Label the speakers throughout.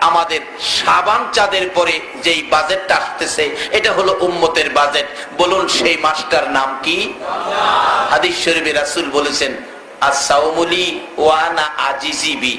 Speaker 1: আমাদের শাবান চাঁদের পরে যেই বাজেটটা আসতেছে এটা হলো উম্মতের বাজেট। বলুন সেই মাসটার নাম কি? হাদিস শরীফে রাসূল বলেছেন আস-সাওমুলি ওয়া আনা আজিজি বি।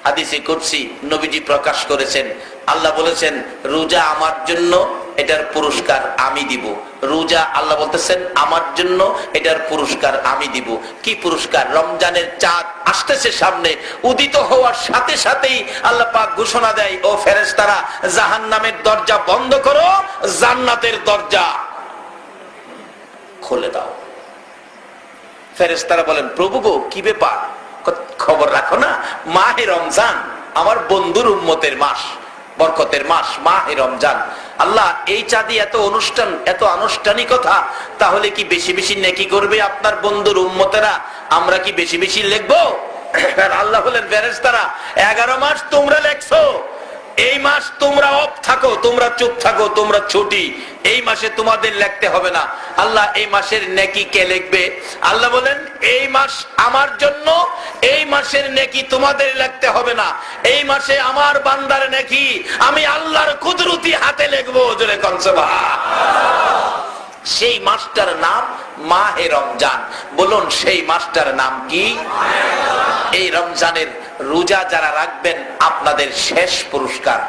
Speaker 1: হাদিসে কুদসি নবীজি প্রকাশ করেছেন, আল্লাহ বলেছেন রোজা আমার জন্য, এটার পুরস্কার আমি দিব। রোজা আল্লাহ বলতেছেন আমার জন্য, এটার পুরস্কার আমি দিব। কি পুরস্কার? রমজানের চাঁদ আসতেছে সামনে, উদিত হওয়ার সাথে সাথেই আল্লাহ পাক ঘোষণা দেয়, ও ফেরেশতারা জাহান্নামের দরজা বন্ধ করো, জান্নাতের দরজা খুলে দাও। ফেরেশতারা বলেন প্রভু গো কি ব্যাপার? খবর রাখো না, মাহে রমজান আমার বন্ধুর উম্মতের মাস, বরকতের মাস মাহে রমজান। আল্লাহ এই চাঁদে এত অনুষ্ঠান, এত আনুষ্ঠানিকতা, তাহলে কি বেশি বেশি নেকি করবে আপনার বন্ধুর উম্মতেরা? আমরা কি বেশি বেশি লিখবো? আল্লাহ বলেন ফেরেশতারা 11 মাস তোমরা লেখছো, এই মাস তোমরা অফ থাকো, তোমরা চুপ থাকো, তোমরা ছুটি, এই মাসে তোমাদের লিখতে হবে না। আল্লাহ এই মাসের নেকি কে লিখবে? আল্লাহ বলেন এই মাস আমার জন্য, এই মাসের নেকি তোমাদের লিখতে হবে না। এই মাসে আমার বান্দার নেকি আমি আল্লাহর কুদরতি হাতে লিখবো। জোরে কোন সুবহানাল্লাহ। সেই মাসটার নাম মাহে রমজান। বলুন সেই মাসটার নাম কি? এই রমজানের রোজা যারা রাখবেন আপনাদের শেষ পুরস্কার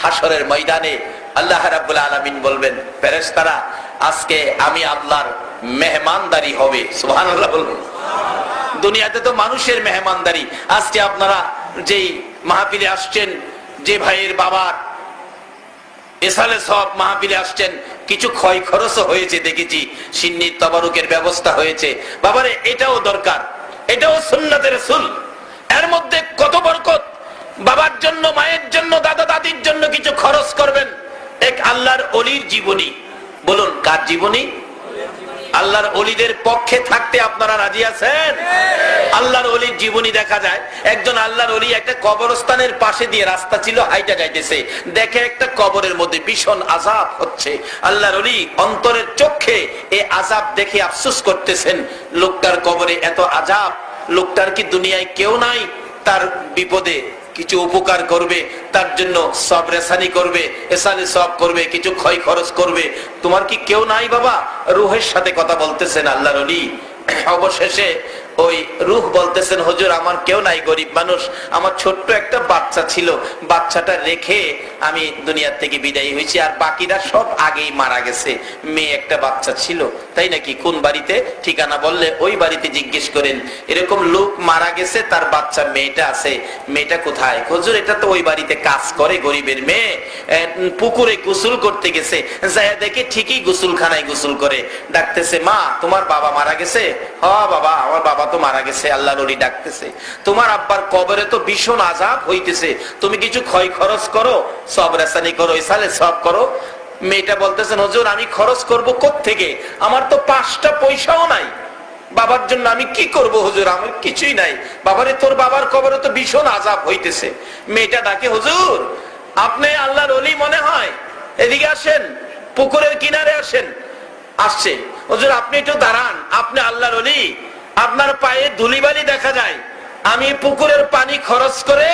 Speaker 1: হাসরের ময়দানে আল্লাহ রাব্বুল আলামিন বলবেন ফেরেশতারা আজকে আমি আল্লাহর মেহমানদারি হবে। সুবহানাল্লাহ বলবেন। দুনিয়াতে তো মানুষের মেহমানদারি। আজকে আপনারা যেই মাহফিলে আসছেন, যে ভাইয়ের বাবার এসালে সব মাহফিলে আসছেন, কিছু ক্ষয় খরচও হয়েছে দেখেছি, সিন্নির তবারুকের ব্যবস্থা হয়েছে। বাবারে এটাও দরকার, এটাও সুন্নাতে রাসূল। এর মধ্যে কত বরকত। বাবার জন্য, মায়ের জন্য, দাদা দাদির জন্য কিছু খরচ করবেন। এক আল্লাহর ওলির জীবনী। বলুন কার জীবনী? আল্লাহর ওলিদের পক্ষে থাকতে আপনারা রাজি আছেন? আল্লাহর ওলির জীবনী দেখা যায়। একজন আল্লাহর ওলি একটা কবরস্থানের পাশে দিয়ে রাস্তা ছিল, হাইটা যাইতেছে, দেখে একটা কবরের মধ্যে ভীষণ আযাব হচ্ছে। আল্লাহর ওলি অন্তরের চোখে এই আযাব দেখে আফসোস করতেছেন, লোকটার কবরে এত আযাব, লোকটার কি দুনিয়ায় কেউ নাই তার বিপদে কিছু উপকার করবে, তার জন্য সব রেসানি করবে, এসানি সব করবে, কিছু ক্ষয় খরচ করবে? তোমার কি কেউ নাই বাবা? রূহের সাথে কথা বলতেছেন আল্লাহর ওলি। অবশেষে ওই রূহ বলতেছেন হুজুর আমার কেউ নাই, গরিব মানুষ, আমার ছোট্ট একটা বাচ্চা ছিল, বাচ্চাটা রেখে আমি দুনিয়ার থেকে বিদায় হয়েছি, আর বাকিরা সব আগেই মারা গেছে। মেয়ে একটা বাচ্চা ছিল। তাই নাকি? কোন বাড়িতে? ঠিকানা বললে ওই বাড়িতে জিজ্ঞেস করেন। এরকম লোক মারা গেছে, তার বাচ্চা মেয়েটা আছে, মেয়েটা কোথায়? হুজুর এটা তো ওই বাড়িতে কাজ করে, গরিবের মেয়ে, পুকুরে গোসল করতে গেছে, যায় দেখে ঠিকই গোসলখানায় গোসল করে। ডাকতেছে মা তোমার বাবা মারা গেছে? হ্যাঁ বাবা আমার বাবা তো মারা গেছে। আল্লাহর ওলি ডাকতেছে তোমার আব্বার কবরে তো ভীষণ আযাব হইতেছে, তুমি কিছু ক্ষয় খরচ করো, সব রেসানি করো, ইসালে সব করো। মেয়েটা বলতেছেন হুজুর আমি খরচ করব কোত্থেকে? আমার তো 5টা পয়সাও নাই, বাবার জন্য আমি কি করব হুজুর? আমার কিছুই নাই। বাবারে তোর বাবার কবরে তো ভীষণ আযাব হইতেছে। মেয়েটা ডাকে হুজুর আপনি আল্লাহর ওলি মনে হয়, এদিকে আসেন, পুকুরের কিনারে আসেন। আসছে। হুজুর আপনি একটু দাঁড়ান, আপনি আল্লাহর ওলি, আপনার পায়ে ধুলিবালি দেখা যায়, আমি পুকুরের পানি খরচ করে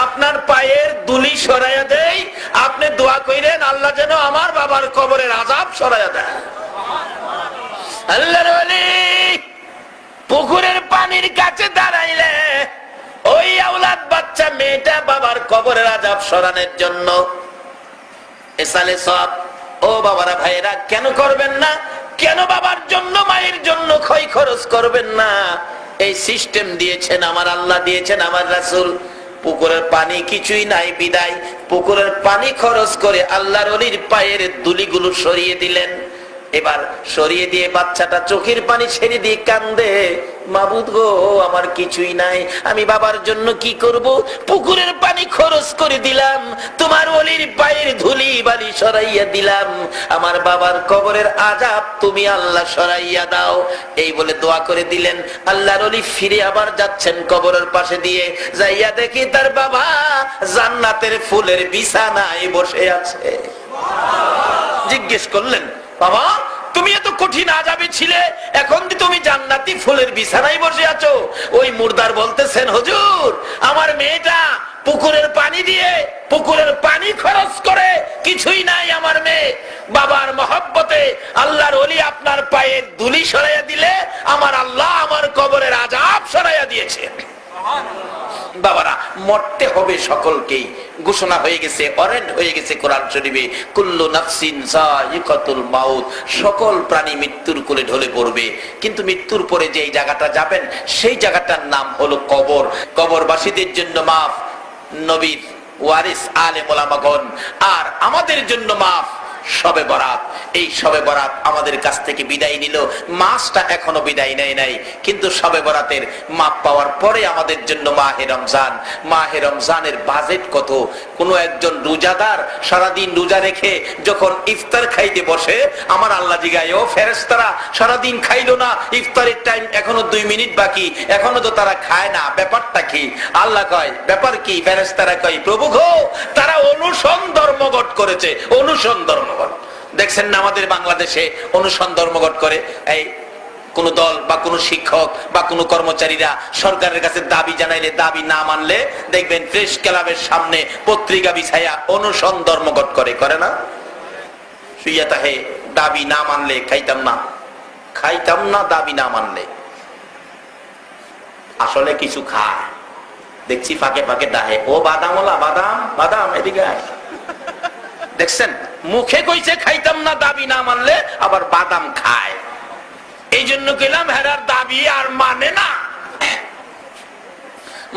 Speaker 1: আপনার পায়ের ধুলি সরাইয়া দেই, আপনি দোয়া কইরেন আল্লাহ যেন আমার বাবার কবরের আযাব সরাইয়া দেয়। আল্লাহর ওলি পুকুরের পানির কাছে দাঁড়াইলে ওই আওলাদ বাচ্চা মেয়েটা বাবার কবরের আযাব সরানোর জন্য এসালে সব। ও বাবারা ভাইয়েরা কেন করবেন না? কেন বাবার জন্য মায়ের জন্য ক্ষয় খরচ করবেন না? এই সিস্টেম দিয়েছেন আমার আল্লাহ, দিয়েছেন আমার রাসূল। পুকুরের পানি কিছুই নাই বিদায় পুকুরের পানি খরচ করে আল্লাহর ওলির পায়ের ধুলিগুলো সরিয়ে দিলেন। এবার সরিয়ে দিয়ে বাচ্চাটা চোখের পানি ছেড়ে দিয়ে কান্দে, মাবুদ গো আমার কিছুই নাই, আমি বাবার জন্য কি করব? পুকুরের পানি খরচ করে দিলাম, তোমার ওলির পায়ের ধুলি বালি সরাইয়া দিলাম, আমার বাবার কবরের আযাব তুমি আল্লাহ সরাইয়া দাও। এই বলে দোয়া করে দিলেন। আল্লাহর ওলি ফিরে আবার যাচ্ছেন কবরের পাশে দিয়ে, যাইয়া দেখি তার বাবা জান্নাতের ফুলের বিছানায় বসে আছে। জিজ্ঞেস করলেন বাবা তুমি এত কঠিন আযাবে ছিলে, এখন তুমি জান্নাতি ফুলের বিছানায় বসে আছো? ওই মুর্দার বলতেছেন হুজুর আমার মেয়েটা পুকুরের পানি দিয়ে, পুকুরের পানি খরচ করে কিছুই নাই আমার মেয়ে, বাবার মহব্বতে আল্লাহর ওলি আপনার পায়ের ধুলি সরাইয়া দিলে আমার আল্লাহ আমার কবরের আযাব সরাইয়া দিয়েছে। বাবারা, মরতে হবে সকলকেই, ঘোষণা হয়ে গেছে, অরেন্ট হয়ে গেছে কোরআন শরীফে, কুল্লু নাফসিন যায়িকাতুল মাউত, সকল প্রাণী মৃত্যুর কোলে ঢলে পড়বে। কিন্তু মৃত্যুর পরে যে জায়গাটা যাবেন সেই জায়গাটার নাম হলো কবর। কবরবাসীদের জন্য মাফ নবীর ওয়ারিস আলেম ওলামাগণ, আর আমাদের জন্য মাফ শবে বরাত। এই শবে বরাত আমাদের কাছ থেকে বিদায় নিল, মাসটা এখনো বিদায় নেয় নাই, কিন্তু শবে বরাতের মাপ পাওয়ার পরে আমাদের জন্য মাহে রমজান। মাহে রমজানের বাজেট কত! কোনো একজন রোজাদার সারাদিন রোজা রেখে যখন ইফতার খাইতে বসে, আমার আল্লাহ জিগায়, ও ফেরেশতারা সারাদিন খাইলো না, ইফতারের টাইম এখনো 2 মিনিট বাকি, এখনো তো তারা খায় না, ব্যাপারটা কি? আল্লাহ কয়, ব্যাপার কি? ফেরেশতারা কয়, প্রভু গো, তারা অনুসরণ ধর্মঘট করেছে। অনুসরণ ধর্মঘট দেখছেন না আমাদের বাংলাদেশে অনুসরণ ধর্মঘট করে? এই কোন দল বা কোন শিক্ষক বা কোন কর্মচারীরা সরকারের কাছে দাবি জানাইলে, দাবি না মানলে দেখবেন প্রেস ক্লাবের সামনে পত্রিকা বিছাইয়া অনুসরণ ধর্মঘট করে, করে না? শুইয়া তাহে দাবি না মানলে খাইতাম না, খাইতাম না দাবি না মানলে। আসলে কিছু খায়, দেখছি ফাঁকে ফাঁকে ডাহে, ও বাদামওয়ালা, বাদাম বাদাম এদিকে আয়। দেখছেন, মুখে কইছে খাইতাম না দাবি না মানলে, আবার বাদাম খায়। এই জন্য গেলাম হেরার দাবি আর মানে না,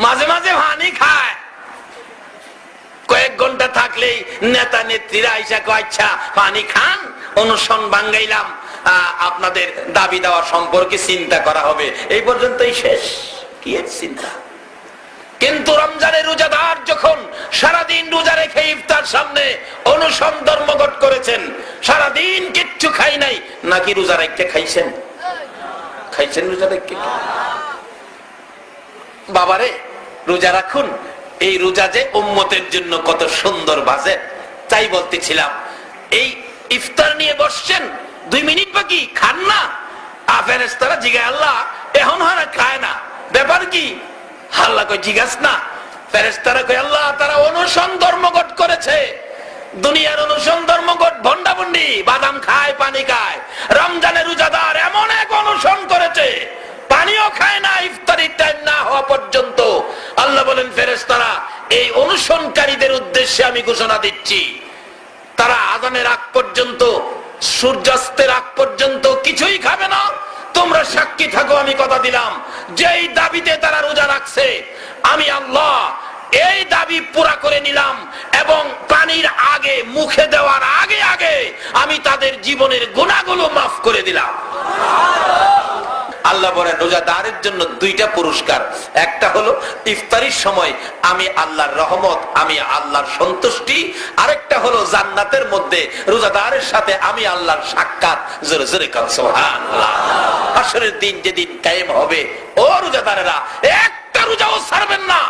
Speaker 1: মাঝে মাঝে ভানি খায়। কয়েক ঘন্টা থাকলেই নেতা নেত্রীরা আইসা কয়, আচ্ছা পানি খান, অনুসরণ ভাঙ্গাইলাম, আপনাদের দাবি দেওয়া সম্পর্কে চিন্তা করা হবে। এই পর্যন্তই শেষ, কি এর চিন্তা? কিন্তু রমজানের রোজাদার যখন সারাদিন রোজা রেখে ইফতার সামনে অনুসরণ ধর্মঘট করেছেন, সারাদিন কিচ্ছু খাই নাই, নাকি রোজা রেখে খাইছেন? খাইছেন রোজা রেখে? বাবারে, রোজা রাখুন। এই রোজা যে উম্মতের জন্য কত সুন্দর বাজেট, তাই বলতেছিলাম। এই ইফতার নিয়ে বসছেন, 2 মিনিট বাকি, খান না। ফেরেশতারা জিগায়, আল্লাহ এখন হারা খায় না, ব্যাপার কি? আল্লাহ কই, জিজ্ঞাস না। ফেরেশতারা কই, আল্লাহ তারা অনুসরণ ধর্মঘট করেছে। দুনিয়ার অনুসরণ ধর্মঘট ভন্ডাভন্ডি, বাদাম খায়, পানি খায়। রমজানের রোজাদার এমন এক অনুসরণ করেছে, পানিও খায় না ইফতারির টাইম না হওয়া পর্যন্ত। আল্লাহ বলেন, ফেরেশতারা এই অনুসরণকারীদের উদ্দেশ্যে আমি ঘোষণা দিচ্ছি, তারা আযানের আগ পর্যন্ত, সূর্যাস্তের আগ পর্যন্ত কিছুই খাবে না। তোমরা সাক্ষী থাকো, আমি কথা দিলাম, যেই দাবিতে তারা রোজা রাখছে, আমি আল্লাহ এই দাবি পুরা করে নিলাম, এবং পানির আগে, মুখে দেওয়ার আগে আগে আমি তাদের জীবনের গুনাহগুলো মাফ করে দিলাম। আল্লাহ বলেন, রোজাদারের জন্য 2টা পুরস্কার। একটা হলো ইফতারির সময় আমি আল্লাহর রহমত, আমি আল্লাহর সন্তুষ্টি। আরেকটা হলো জান্নাতের মধ্যে রোজাদারের সাথে আমি আল্লাহর সাক্ষাৎ। জোরে জোরে কান সুবহানাল্লাহ। হাশরের দিন যেদিন কায়েম হবে, ও রোজাদারেরা একটা রোজাও ছাড়বেন না।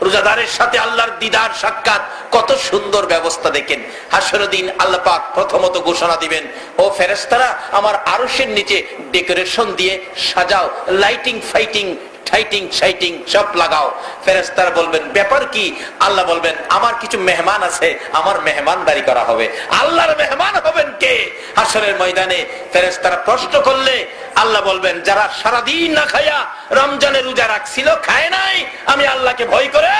Speaker 1: রোজাদারের সাথে আল্লাহর দিদার সাক্ষাৎ, কত সুন্দর ব্যবস্থা দেখেন। হাশরের দিন আল্লাহ পাক প্রথমত ঘোষণা দিবেন, ও ফেরেশতারা আমার আরশের নিচে ডেকোরেশন দিয়ে সাজাও, লাইটিং ফাইটিং ঠাইটিং শাইটিং সব লাগাও। ফেরেশতারা বলবেন, ব্যাপার কি? আল্লাহ বলবেন, আমার কিছু মেহমান আছে, আমার মেহমানদারি করা হবে। আল্লাহর মেহমান হবেন কে? হাশরের ময়দানে ফেরেশতারা প্রশ্ন করলে আল্লাহ বলবেন, যারা সারাদিন না খায়া রমজানের রোজা রাখছিল, খায় নাই আমি আল্লাহকে ভয় করে,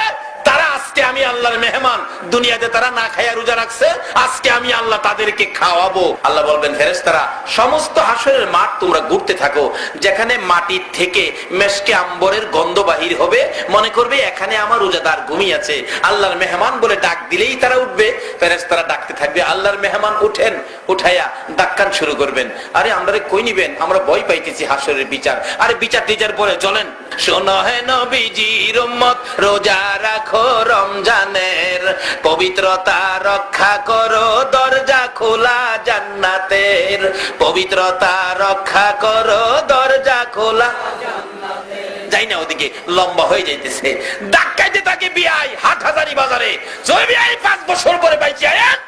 Speaker 1: তারা আজকে আমি আল্লাহর মেহমান। দুনিয়াতে তারা না খায়া রোজা রাখছে, আজকে আমি আল্লাহ তাদেরকে খাওয়াবো। আল্লাহ বলবেন, ফেরেশতারা সমস্ত হাশরের মাঠ তোমরা ঘুরতে থাকো, যেখানে মাটির থেকে মেশকে আম্বরের গন্ধ বাহির হবে, মনে করবে এখানে আমার রোজাদার ঘুমিয়ে আছে। আল্লাহর মেহমান বলে ডাক দিলেই তারা উঠবে। ফেরেশতারা ডাকতে থাকবে, আল্লাহর মেহমান উঠেন, উঠাইয়া ডাক্কান শুরু করবেন, আরে আমরা কই নিবেন, আমরা ভয় পাইতেছি হাশরের বিচার। আরে বিচার টিচার পরে চলেন, শোনো হে নবীজির উম্মত, রোজা রাখো রমজানের, পবিত্রতা রক্ষা করো, দরজা খোলা জান্নাতের। পবিত্রতা রক্ষা করো, দরজা খোলা জান্নাতের। যাই না, ওদিকে লম্বা হয়ে যাইতেছে, ডাক্কাইতে থাকে বিআই হাটহাজারি বাজারে। জয় বিআই 5 বছর পরে পাইছি আয়াত।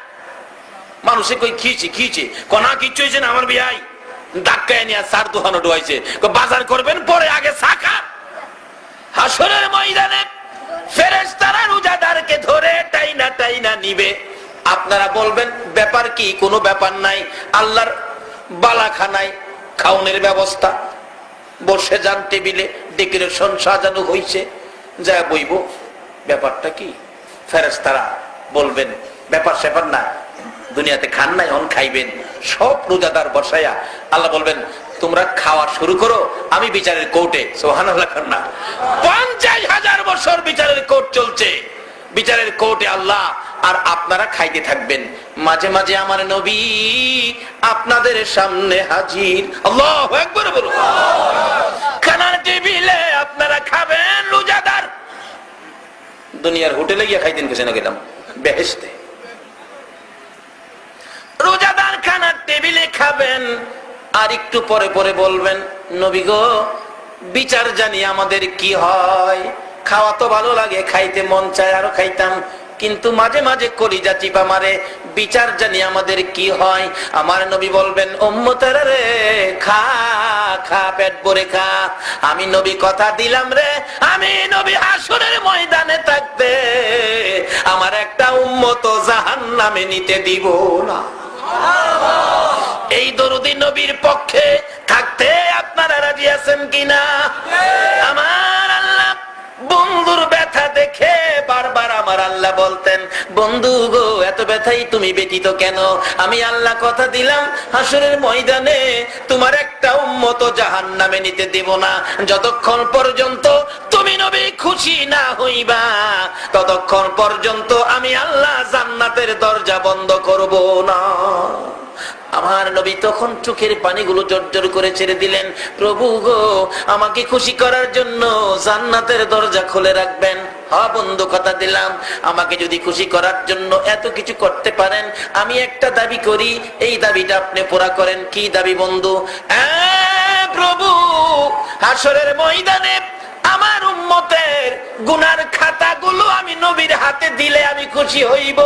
Speaker 1: মানুষে কই খিয়েছে, খিয়েছে কোনা কিচ্ছু হয়েছে না, আমার বিআই ডাক্কায় নিয়ে 4 দোকানো ডুয়াইছে, বাজার করবেন পরে, আগে চা খান। হাশরের ময়দানে ফেরেশতারা চাই না নিবে। আপনারা বলবেন ব্যাপার কি? কোনো ব্যাপার নাই, আল্লাহর বালাখানায় খাওনের ব্যবস্থা, বসে যান টেবিলে, ডেকোরেশন সাজানো হয়েছে, যা বইব। ব্যাপারটা কি? ফেরেশতারা বলবেন ব্যাপার স্যাপার না, দুনিয়াতে খান নাই, অন খাইবেন। সব রোজাদার বসায়া আল্লাহ বলবেন তোমরা খাওয়া শুরু করো, আমি বিচারের কোর্টে। সুবহানাল্লাহ। 50,000 বছর বিচারের কোর্ট চলছে, বিচারের কোর্টে আল্লাহ, আর আপনারা খাইতে থাকবেন। মাঝে মাঝে আমার নবী আপনাদের সামনে হাজির। আল্লাহু আকবার বলুন। খানার টেবিলে আপনারা খাবেন, রোজাদার। দুনিয়ার হোটেলে গিয়ে খাইতেন কিছু না, গেলাম বেহেশতে। রোজাদার খানার টেবিলে খাবেন, আর একটু পরে পরে বলবেন নবী গো, বিচার জানি আমাদের কি হয়। খাওয়া তো ভালো লাগে, খাইতে মন চায়, আরো খাইতাম, কিন্তু মাঝে মাঝে কলিজা চিপা মারে। বিচার জানি আমাদের কি হয়। আমার নবী বলবেন উম্মতেরা রে, খা খা, পেট ভরে খা। আমি নবী কথা দিলাম রে, আমি নবী হাসরের ময়দানে থাকতে আমার একটা উম্মত জাহান্নামে নিতে দিব না। এই দরুদি নবীর পক্ষে থাকতে আপনারা রাজি আছেন কিনা? আমার আল্লাহ বন্ধুর ব্যথা দেখে বারবার আমার আল্লাহ বলতেন বন্ধু গো, এত ব্যথাই তুমি ব্যতীত কেন? আমি আল্লাহ কথা দিলাম হাসরের ময়দানে তোমার একটা উম্মত জাহান্নামে নিতে দেব না। যতক্ষণ পর্যন্ত তুমি নবী খুশি না হইবা, ততক্ষণ পর্যন্ত আমি আল্লাহ জান্নাতের দরজা বন্ধ করব না। আমার নবী তখন চোখের পানিগুলো জর্জর করে ছেড়ে দিলেন, প্রভু গো, আমাকে খুশি করার জন্য জান্নাতের দরজা খুলে রাখবেন। হ্যাঁ বন্ধু, কথা দিলাম, আমাকে যদি খুশি করার জন্য এত কিছু করতে পারেন, আমি একটা দাবি করি, এই দাবিটা আপনি পুরা করেন। কি দাবি বন্ধু? প্রভু, হাসরের ময়দানে আমার উম্মতের গুনার খাতাগুলো আমি নবীর হাতে দিলে আমি খুশি হইব।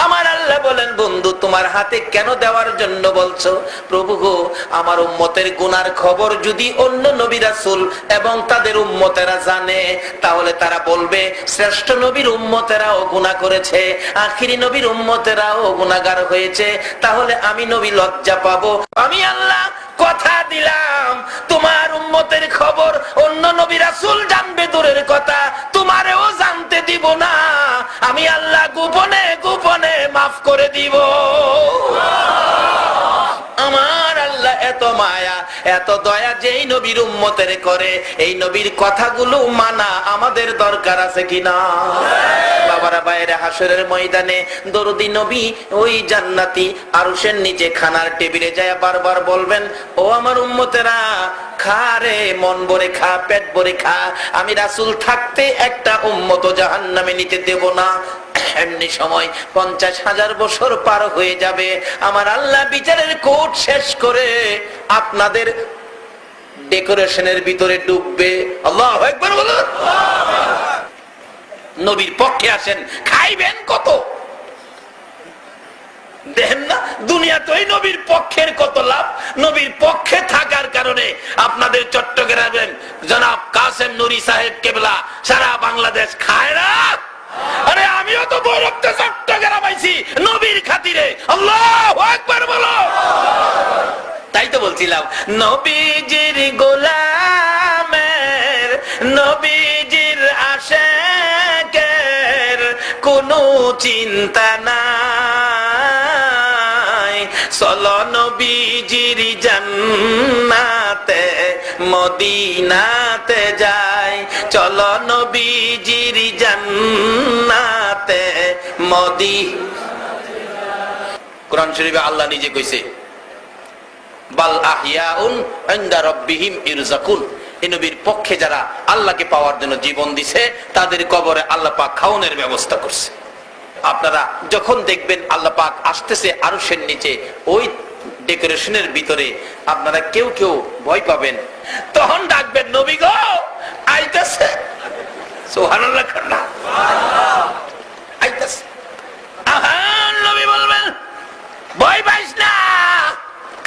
Speaker 1: আমার আল্লাহ বলেন বন্ধু, তোমার হাতে কেন দেওয়ার জন্য বলছো? প্রভু গো, আমার উম্মতের গুনার খবর যদি অন্য নবী রাসূল এবং তাদের উম্মতেরা জানে, তাহলে তারা বলবে শ্রেষ্ঠ নবীর উম্মতেরাও গুনাহ করেছে, আখিরি নবীর উম্মতেরাও গুনাহগার হয়েছে, তাহলে আমি নবী লজ্জা পাবো। আমি আল্লাহ কথা দিলাম, তোমার উম্মতের খবর অন্য নবী রাসূল জানবে দূরের কথা, তোমারেও জানতে দিব না। আমি আল্লাহ গোপনে গোপনে মাফ করে দিব। আমার আল্লাহ এত মায়া, এত দয়া যেই নবীর উম্মতের করে, এই নবীর কথাগুলো মানা আমাদের দরকার আছে কিনা? বাবারা বাইরে হাসরের ময়দানে দরদি নবী ওই জান্নাতি আরশের নিচে খানার টেবিলে যায় বারবার বলবেন, ও আমার উম্মতেরা, খা রে, মন ভরে খা, পেট ভরে খা। আমি রাসূল থাকতে একটা উম্মত জাহান্নামে নিতে দেব না। এমনি সময় 50,000 বছর পার হয়ে যাবে, আমার আল্লাহ বিচারের কোর্ট শেষ করে আপনাদের ডেকোরেশনের ভিতরে ডুববে। আল্লাহু আকবার বলুন। নবীর পক্ষে আসেন, খাইবেন কত? দেখেন না দুনিয়াতেই নবীর পক্ষের কত লাভ। নবীর পক্ষে থাকার কারণে আপনাদের চট্টগ্রামের জনাব কাসেম নুরি সাহেব কেবলা সারা বাংলাদেশ খায় না। আরে আমিও তো বৈরক্ত চট্টগ্রাম আইছি নবীর খাতিরে। আল্লাহু আকবার বলো। তাই তো বলছিলাম, নবীজির গোলামের, নবীজির আশিকের কোনো চিন্তা নাই। চলো নবীজির জান্নাতে মদিনাতে যাই, চলো নবীজির জান্নাতে মদিনাতে। কোরআন শরীফে আল্লাহ নিজে কইছে, বাল আহইয়াউন ইনদা রাব্বিহিম ইরযাকুন। এই নবীর পক্ষে যারা আল্লাহকে পাওয়ার জন্য জীবন দিছে, তাদের কবরে আল্লাহ পাক খাওনের ব্যবস্থা করছে। আপনারা যখন দেখবেন আল্লাহ পাক আসতেছে আরশের নিচে, ওই ডেকোরেশনের ভিতরে আপনারা কেউ কেউ ভয় পাবেন, তখন ডাকবেন নবী গো, আইতাছে। সুবহানাল্লাহ। আইতাছে। আহান নবী বলবেন ভয় পাইস না,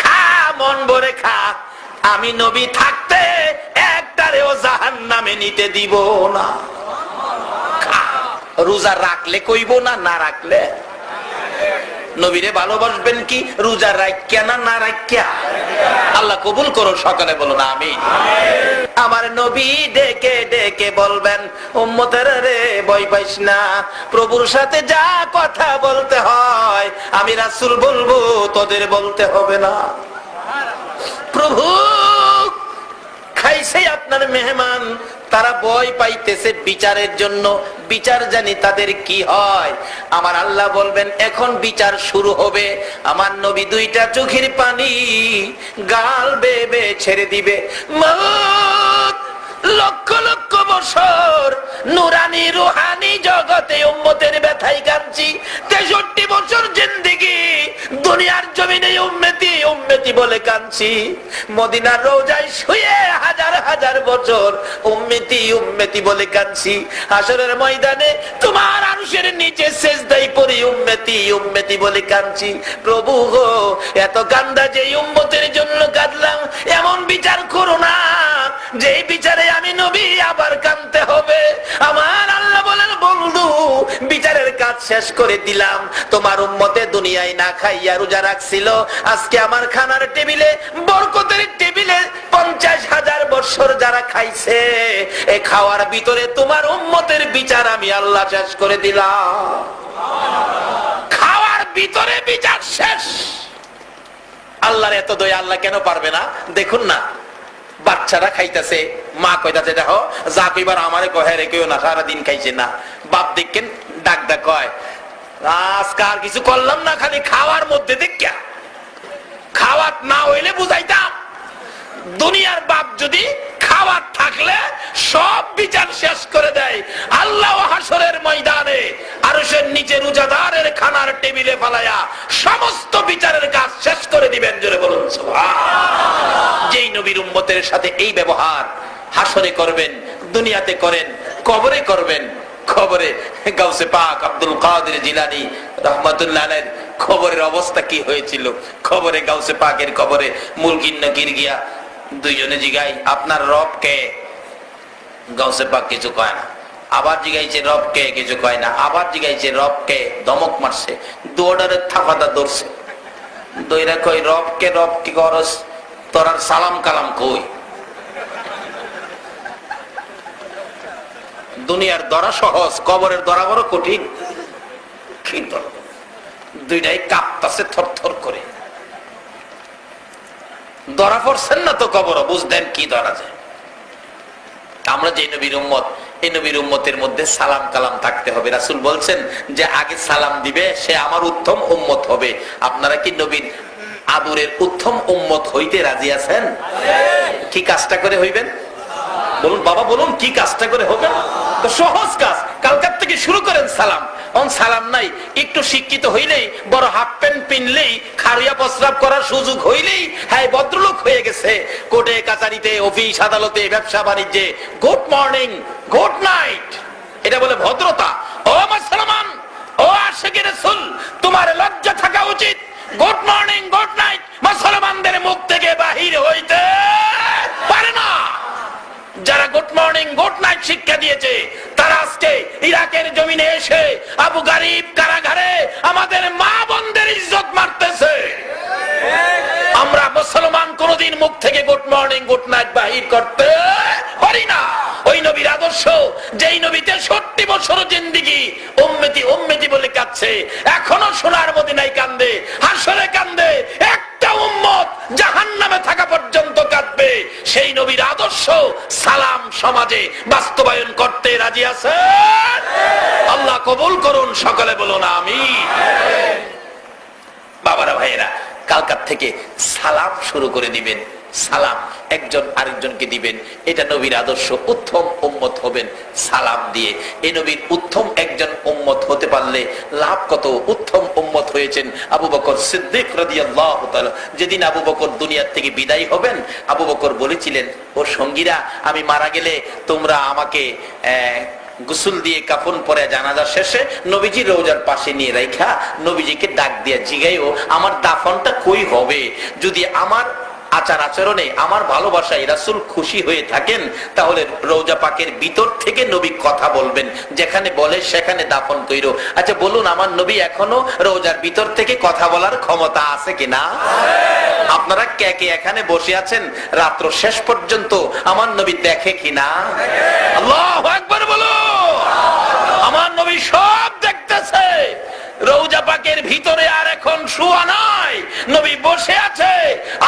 Speaker 1: খা, মন ভরে খা। আমি নবী থাকতে একটারেও জাহান্নামে নিতে দিব না। খা। রোজা রাখলে কইব না না রাখলে? নবীরে ভালোবাসবেন কি রোজা রাখিয়া না না রাখিয়া? আল্লাহ কবুল করো, সকালে বলুন আমিন। আমার নবী ডেকে ডেকে বলবেন, উম্মতের রে ভয় পাইস না, প্রভুর সাথে যা কথা বলতে হয় আমি রাসূল বলবো, তোদের বলতে হবে না। প্রভু খাইছে আপনার মেহমান, তারা ভয় পাইতেছে বিচারের জন্য, বিচার জানি তাদের কি হয়। আমার আল্লাহ বলবেন এখন বিচার শুরু হবে। আমার নবী দুইটা চোখের পানি গাল বেয়ে বেয়ে ছেড়ে দিবে। মওত লক্ষ লক্ষ বছর নুরানি রুহানি জগতে উম্মতের ব্যথায় কাঁদছি, 63 বছর জিন্দেগি দুনিয়ার জমিনে উম্মতি উম্মতি বলে কাঁদছি। মদিনার রওজায় শুয়ে হাজার হাজার বছর উম্মতি উম্মতি বলে কাঁদছি। হাসরের ময়দানে তোমার আরশের নিচে সিজদায় পড়ে উম্মতি উম্মতি বলে কাঁদছি। প্রভু গো, এত কান্দা যে উম্মতের জন্য কাঁদলাম, এমন বিচার করো না যে বিচারে আমি নবী আবার কাঁদতে হবে। আমার আল্লাহ বলেন, বন্ধু বিচারের কাজ শেষ করে দিলাম। তোমার উম্মতে দুনিয়ায় না খাইয়া রোজা রাখছিল, আজকে আমার খানার টেবিলে, বরকতের টেবিলে 50,000 বছর যারা খাইছে, এই খাওয়ার ভিতরে তোমার উম্মতের বিচার আমি আল্লাহ শেষ করে দিলাম। খাওয়ার ভিতরে বিচার শেষ। আল্লাহর এত দয়া, আল্লাহ কেন পারবে না? দেখুন না, বাচ্চারা খাইতেছে, মা কইতাছে দেখো যা কইবার আমারে কহে রে, কেউ না সারাদিন খাইছে না। বাপ দেখেন ডাক ডাক কয়, আজকে আর কিছু করলাম না, খালি খাওয়ার মধ্যে দেখিয়া। খাওয়াত না হইলে বুঝাইতাম। দুনিয়ার বাপ যদি খাওয়ার থাকলে সব বিচার শেষ করে দেয়, আল্লাহ হাসরের ময়দানে আরশের নিচে রোজাদারের খানার টেবিলে ফালায়া সমস্ত বিচারের কাজ শেষ করে দিবেন। জোরে বলুন সুবহান। যেই নবীর উম্মতের সাথে এই ব্যবহার হাসরে করবেন, দুনিয়াতে করেন, কবরে করবেন। খবরে গাউসে পাক আব্দুল কাদের জিলানী রাহমাতুল্লাহ আলাইহির খবরের অবস্থা কি হয়েছিল। খবরে গাউসে পাকের কবরে মুলকিন নকির গিয়া দুইজনে জিগাই, আপনার রব কে? গাউসে পাক কিছু কয় না। আবার জিগাইছে রব কে? কিছু কয় না। আবার জিগাইছে রব কে? ধমক মারছে, দৌড়ারে থাপাদা দৌড়ছে। দইরা কই রব কে? রব কি করস? তোরার সালাম কালাম কই? দুনিয়ার দরা সহজ, কবরের দরা বড় কঠিন। দুইটাই কাঁপতাছে থরথর করে। ধরা পড়ছেন না তো কবর, বুঝলেন কি ধরা যায়। আমরা যে নবীর উম্মত, এই নবীর উম্মতের মধ্যে সালাম কালাম থাকতে হবে। রাসূল বলছেন যে আগে সালাম দিবে সে আমার উত্তম উম্মত হবে। আপনারা কি নবীর আদরের উত্তম উম্মত হইতে রাজি আছেন? কি কাজটা করে হইবেন বলুন বাবা, বলুন কি কাজটা করে হবে? তো সহজ কাজ, কালকার থেকে শুরু করেন সালাম। সালাম নাই, একটু শিক্ষিত হইলেই, বড় হাফ প্যান্ট পিনলেই, খারিয়া প্রস্রাব করার সুযোগ হইলেই হ্যাঁ ভদ্রলোক হয়ে গেছে। কোর্টে কাচারিতে, অফিস আদালতে, ব্যবসা বাণিজ্যে গুড মর্নিং গুড নাইট, এটা বলে ভদ্রতা। ও মুসলমান, ও আশিকে রাসূল, তোমার লজ্জা থাকা উচিত। গুড মর্নিং গুড নাইট মুসলমানদের মুখ থেকে বাহির হইতে পারে না। যারা গুড মর্নিং গুড নাইট শিক্ষা দিয়েছে, তারা আজকে ইরাকের জমিনে এসে আবু গারিব কারাগারে আমাদের মা বোনদের ইজ্জত মারতেছে। আমরা মুসলমান কোনদিন মুখ থেকে গুড মর্নিং গুড নাইট বাহির করতে পারি না। ওই নবীর আদর্শ, যেই নবী 63 বছর জিন্দেগি উম্মতি উম্মতি বলে কাঁদছে, এখনো সোনার মদিনায় কান্দে, হাসরে কান্দে, একটা উম্মত জাহান্নামে থাকা পর্যন্ত কাঁদবে। সেই নবীর আদর্শ সালাম সমাজে বাস্তবায়ন করতে রাজি আছেন? আল্লাহ কবুল করুন, সকলে বলুন আমিন। বাবারা ভাইয়েরা, কালকার থেকে সালাম শুরু করে দিবেন। সালাম একজন আরেকজনকে দিবেন, এটা নবীর আদর্শ। উত্তম উম্মত হবেন সালাম দিয়ে। এই নবীর উত্তম একজন উম্মত হতে পারলে লাভ কত। উত্তম উম্মত হয়েছেন আবু বকর সিদ্দিক রাদিয়াল্লাহু তাআলা। যেদিন আবু বকর দুনিয়ার থেকে বিদায় হবেন, আবু বকর বলেছিলেন, ও সঙ্গীরা, আমি মারা গেলে তোমরা আমাকে গোসল দিয়ে কাফন পরে জানাজা শেষে নবীজি রওজার পাশে নিয়ে রাখা নবীজিকে ডাক দিয়ে জিগাইও আমার দাফনটা কই হবে। যদি আমার আচার আচরণে আমার ভালোবাসায় রাসূল খুশি হয়ে থাকেন, তাহলে রওজা পাকের ভিতর থেকে নবী কথা বলবেন, যেখানে বলে সেখানে দাফন কইরো। আচ্ছা বলুন, আমার নবী এখনো রওজার ভিতর থেকে কথা বলার ক্ষমতা আছে কিনা? আপনারা কে কে এখানে বসে আছেন রাত্র শেষ পর্যন্ত আমার নবী দেখে কিনা? আল্লাহু আকবার বলো। আমার নবী সব দেখতেছে। রওজা পাকের ভিতরে আর এখন শুয়া নাই, নবী বসে আছে।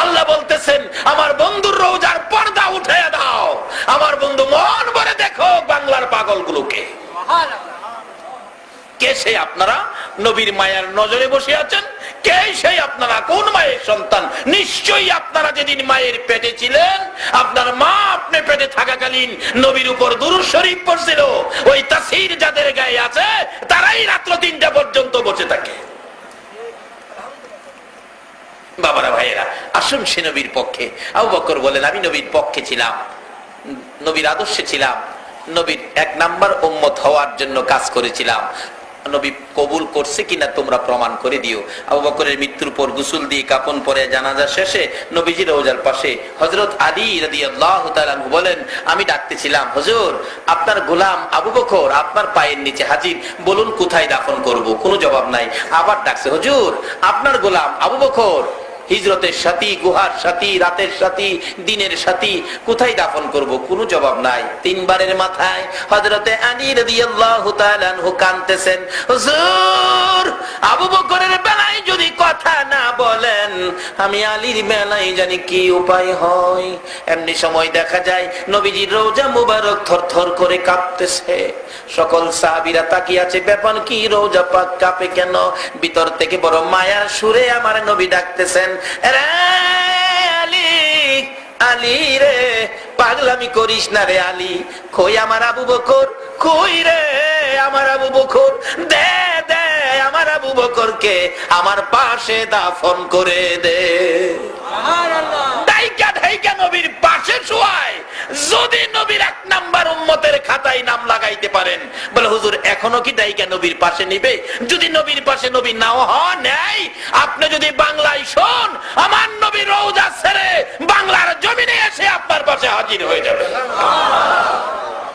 Speaker 1: আল্লাহ বলতেছেন আমার বন্ধুর রওজার পর্দা উঠিয়ে দাও, আমার বন্ধু মন ভরে দেখো বাংলার পাগলগুলোকে। কে সেই আপনারা? নবীর মায়ের নজরে বসে আছেন। কে সেই আপনারা? কোন মায়ের সন্তান? নিশ্চয়ই আপনারা যেদিন মায়ের পেটে ছিলেন, আপনার মা আপনি পেটে থাকাকালীন নবীর উপর দুরূদ শরীফ পড়ছিল। ওই তাসির যাদের গায়ে আছে তারাই রাত্র 3টা পর্যন্ত বসে থাকে। বাবারা ভাইয়েরা, আসুন সে নবীর পক্ষে। আবু বকর বলেন আমি নবীর পক্ষে ছিলাম, নবীর আদর্শে ছিলাম, নবীর 1 নাম্বার উম্মত হওয়ার জন্য কাজ করেছিলাম। নবী কবুল করছে কিনা তোমরা প্রমাণ করে দিও। আবু বকরের মৃত্যুর পর গোসল দিয়ে কাফন পরে জানাজা শেষে নবীজি রওজার পাশে হযরত আলী রাদিয়াল্লাহু তাআলা বলেন আমি ডাকতেছিলাম, হুজুর আপনার গোলাম আবু বকর আপনার পায়ের নিচে হাজির, বলুন কোথায় দাফন করব? কোনো জবাব নাই। আবার ডাকছে, হুজুর আপনার গোলাম আবু বকর হিজরতের সাথী, গুহার সাথী, রাতের সাথী, দিনের সাথী, কোথায় দাফন করব? কোনো জবাব নাই। 3 বারের মাথায় হযরতে আলী রাদিয়াল্লাহু তাআলা আনহু কাঁদতেছেন, হুজুর আবু বকরের বেলায় যদি কথা না বলেন, আমি আলীর বেলায় জানি কি উপায় হয়। এমনি সময় দেখা যায় নবীজির রওজা মুবারক থরথর করে কাঁপতেছে। সকল সাহাবীরা তাকিয়ে আছে, ব্যাপার কি? রওজা পাক কাঁপে কেন? ভিতর থেকে বড় মায়ার সুরে আমার নবী ডাকতেছেন, রে আলী, আলী রে, পাগলামি করিস না রে আলী, কই আমার আবু বকর, কই রে আমার আবু বকর, দে দে আমার আবু বকরকে আমার পাশে দাফন করে দে। দাইকা দাইকা নবীর পাশে শোয়ায়। যদি নবীর 1 নাম্বার উম্মতের খাতায় নাম লাগাইতে পারেন, বলে হুজুর এখনো কি দাইকা নবীর পাশে নিবে? যদি নবীর পাশে নবী নাও নেয়, আপনি যদি বাংলায় শোন, আমার নবীর রওজা ছেড়ে বাংলার জমিনে এসে আপনার পাশে হাজির হয়ে যাবে।